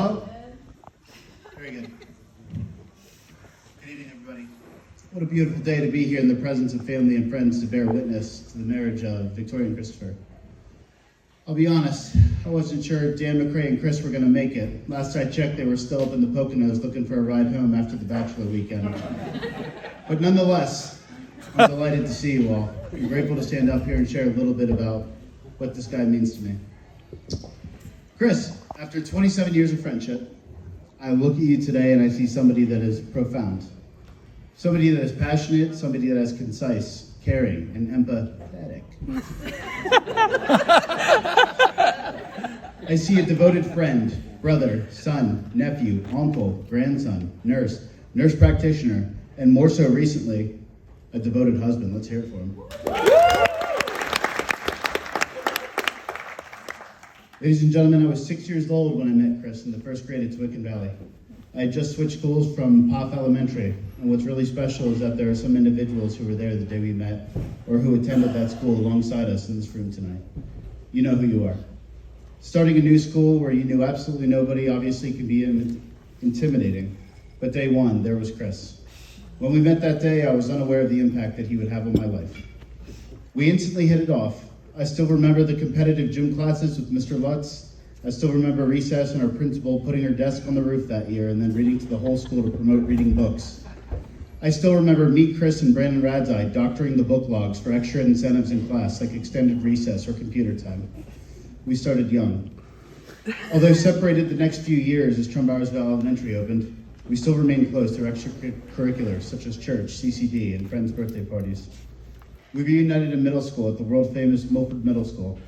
Very good. Good evening, everybody. What a beautiful day to be here in the presence of family and friends to bear witness to the marriage of Victoria and Christopher. I'll be honest, I wasn't sure Dan McRae and Chris were going to make it. Last I checked, they were still up in the Poconos looking for a ride home after the bachelor weekend. But nonetheless, I'm delighted to see you all. I'm grateful to stand up here and share a little bit about what this guy means to me. Chris, after 27 years of friendship, I look at you today and I see somebody that is profound. Somebody that is passionate, somebody that is concise, caring, and empathetic. I see a devoted friend, brother, son, nephew, uncle, grandson, nurse practitioner, and more so recently, a devoted husband. Let's hear it for him. Ladies and gentlemen, I was 6 years old when I met Chris in the first grade at Twickenham Valley. I had just switched schools from Poff Elementary, and what's really special is that there are some individuals who were there the day we met, or who attended that school alongside us in this room tonight. You know who you are. Starting a new school where you knew absolutely nobody obviously can be intimidating, but day one, there was Chris. When we met that day, I was unaware of the impact that he would have on my life. We instantly hit it off. I still remember the competitive gym classes with Mr. Lutz. I still remember recess and our principal putting her desk on the roof that year and then reading to the whole school to promote reading books. I still remember me, Chris, and Brandon Radzai doctoring the book logs for extra incentives in class like extended recess or computer time. We started young. Although separated the next few years as Trumbowersville Elementary opened, we still remained close through extracurriculars such as church, CCD, and friends' birthday parties. We reunited in middle school at the world-famous Milford Middle School.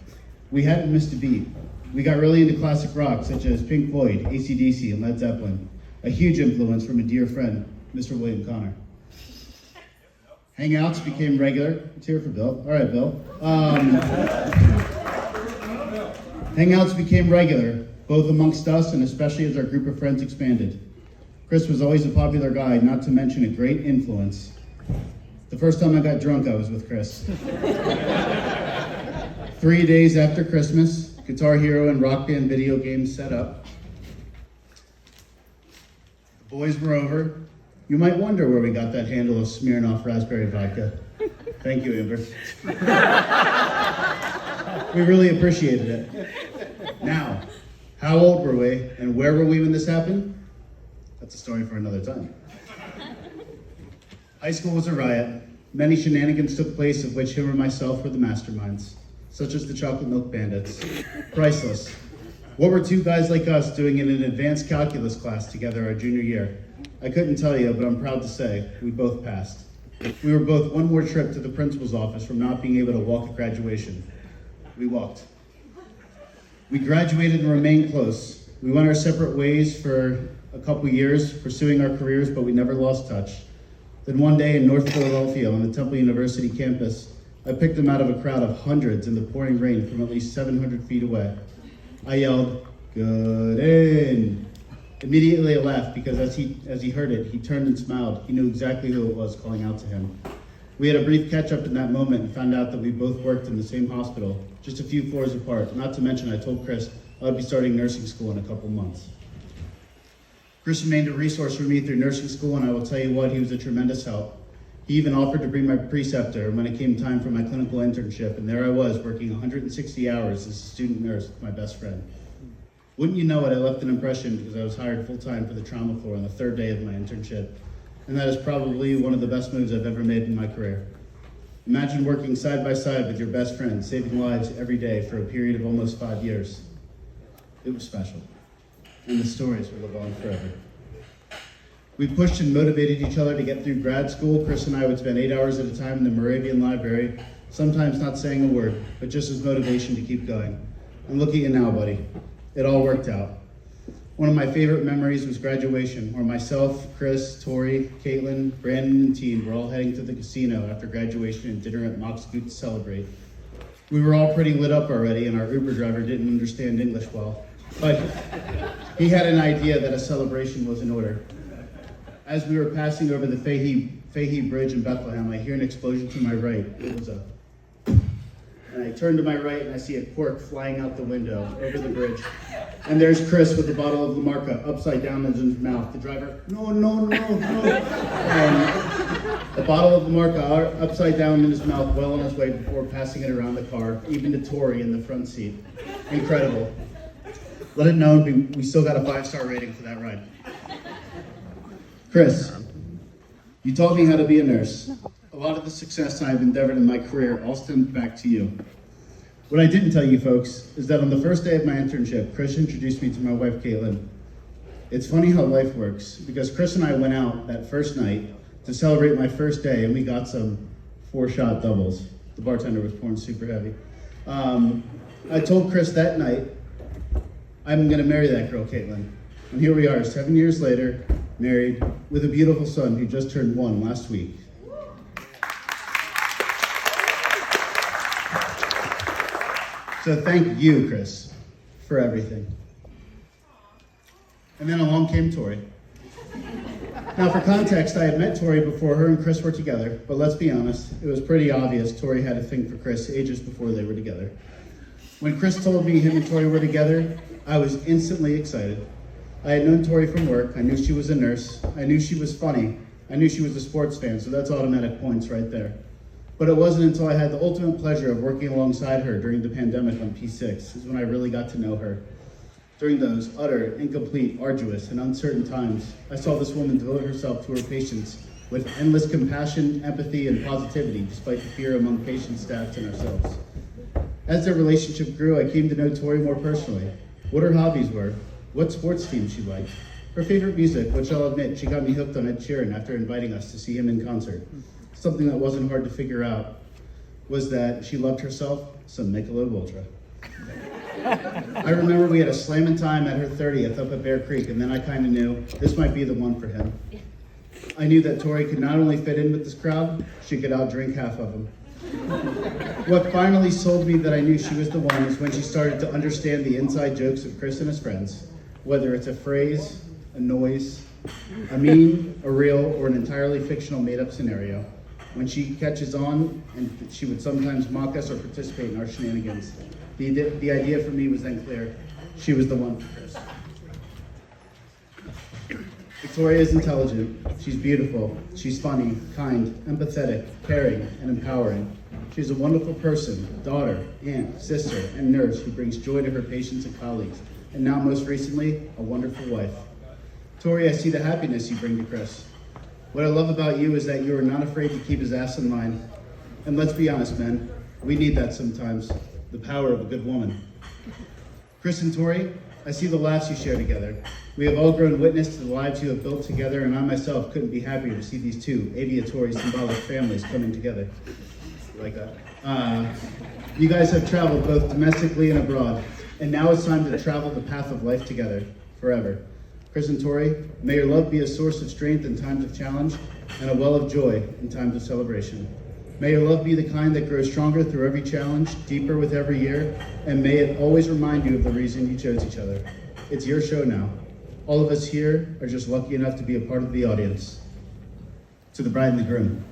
We hadn't missed a beat. We got really into classic rock such as Pink Floyd, AC/DC, and Led Zeppelin, a huge influence from a dear friend, Mr. William Connor. Hangouts became regular. Let's hear it for Bill. All right, Bill. Hangouts became regular, both amongst us and especially as our group of friends expanded. Chris was always a popular guy, not to mention a great influence. The first time I got drunk, I was with Chris. 3 days after Christmas, Guitar Hero and Rock Band video games set up. The boys were over. You might wonder where we got that handle of Smirnoff raspberry vodka. Thank you, Amber. We really appreciated it. Now, how old were we and where were we when this happened? That's a story for another time. High school was a riot. Many shenanigans took place of which him or myself were the masterminds, such as the Chocolate Milk Bandits. Priceless. What were two guys like us doing in an advanced calculus class together our junior year? I couldn't tell you, but I'm proud to say we both passed. We were both one more trip to the principal's office from not being able to walk at graduation. We walked. We graduated and remained close. We went our separate ways for a couple years, pursuing our careers, but we never lost touch. Then one day in North Philadelphia on the Temple University campus, I picked him out of a crowd of hundreds in the pouring rain from at least 700 feet away. I yelled, "Good in." Immediately I laughed because as he heard it, he turned and smiled. He knew exactly who it was calling out to him. We had a brief catch-up in that moment and found out that we both worked in the same hospital, just a few floors apart. Not to mention I told Chris I would be starting nursing school in a couple months. Chris remained a resource for me through nursing school, and I will tell you what, he was a tremendous help. He even offered to bring my preceptor when it came time for my clinical internship, and there I was working 160 hours as a student nurse with my best friend. Wouldn't you know it, I left an impression because I was hired full-time for the trauma floor on the third day of my internship, and that is probably one of the best moves I've ever made in my career. Imagine working side by side with your best friend, saving lives every day for a period of almost 5 years. It was special. And the stories will live on forever. We pushed and motivated each other to get through grad school. Chris and I would spend 8 hours at a time in the Moravian Library, sometimes not saying a word, but just as motivation to keep going. And look at you now, buddy. It all worked out. One of my favorite memories was graduation, where myself, Chris, Tori, Caitlin, Brandon, and team were all heading to the casino after graduation and dinner at Mox Scoot to celebrate. We were all pretty lit up already, and our Uber driver didn't understand English well. But he had an idea that a celebration was in order. As we were passing over the Fahey Bridge in Bethlehem, I hear an explosion to my right. It was a and I turn to my right and I see a cork flying out the window over the bridge. And there's Chris with the bottle of Lamarca upside down in his mouth. The driver, no. And the bottle of Lamarca upside down in his mouth, well on his way before passing it around the car, even to Tori in the front seat. Incredible. Let it known we still got a 5-star rating for that ride. Chris, you taught me how to be a nurse. A lot of the success I've endeavored in my career all stems back to you. What I didn't tell you folks is that on the first day of my internship, Chris introduced me to my wife, Caitlin. It's funny how life works, because Chris and I went out that first night to celebrate my first day, and we got some 4-shot doubles. The bartender was pouring super heavy. I told Chris that night, I'm gonna marry that girl, Caitlin. And here we are, 7 years later, married, with a beautiful son who just turned 1 last week. So thank you, Chris, for everything. And then along came Tori. Now for context, I had met Tori before her and Chris were together, but let's be honest, it was pretty obvious Tori had a thing for Chris ages before they were together. When Chris told me him and Tori were together, I was instantly excited. I had known Tori from work, I knew she was a nurse, I knew she was funny, I knew she was a sports fan, so that's automatic points right there. But it wasn't until I had the ultimate pleasure of working alongside her during the pandemic on P6 is when I really got to know her. During those utter, incomplete, arduous, and uncertain times, I saw this woman devote herself to her patients with endless compassion, empathy, and positivity, despite the fear among patient staff and ourselves. As their relationship grew, I came to know Tori more personally, what her hobbies were, what sports teams she liked, her favorite music, which I'll admit she got me hooked on Ed Sheeran after inviting us to see him in concert. Something that wasn't hard to figure out was that she loved herself some Michelob Ultra. I remember we had a slammin' time at her 30th up at Bear Creek, and then I kind of knew this might be the one for him. I knew that Tori could not only fit in with this crowd, she could outdrink half of them. What finally sold me that I knew she was the one is when she started to understand the inside jokes of Chris and his friends, whether it's a phrase, a noise, a meme, a reel, or an entirely fictional made-up scenario. When she catches on, and she would sometimes mock us or participate in our shenanigans. The idea for me was then clear. She was the one for Chris. Victoria is intelligent. She's beautiful. She's funny, kind, empathetic, caring, and empowering. She's a wonderful person, daughter, aunt, sister, and nurse who brings joy to her patients and colleagues. And now, most recently, a wonderful wife. Tori, I see the happiness you bring to Chris. What I love about you is that you are not afraid to keep his ass in line. And let's be honest, men, we need that sometimes, the power of a good woman. Chris and Tori, I see the laughs you share together. We have all grown witness to the lives you have built together, and I myself couldn't be happier to see these two aviatory symbolic families coming together. Like that. You guys have traveled both domestically and abroad, and now it's time to travel the path of life together, forever. Chris and Tori, may your love be a source of strength in times of challenge and a well of joy in times of celebration. May your love be the kind that grows stronger through every challenge, deeper with every year, and may it always remind you of the reason you chose each other. It's your show now. All of us here are just lucky enough to be a part of the audience. To the bride and the groom.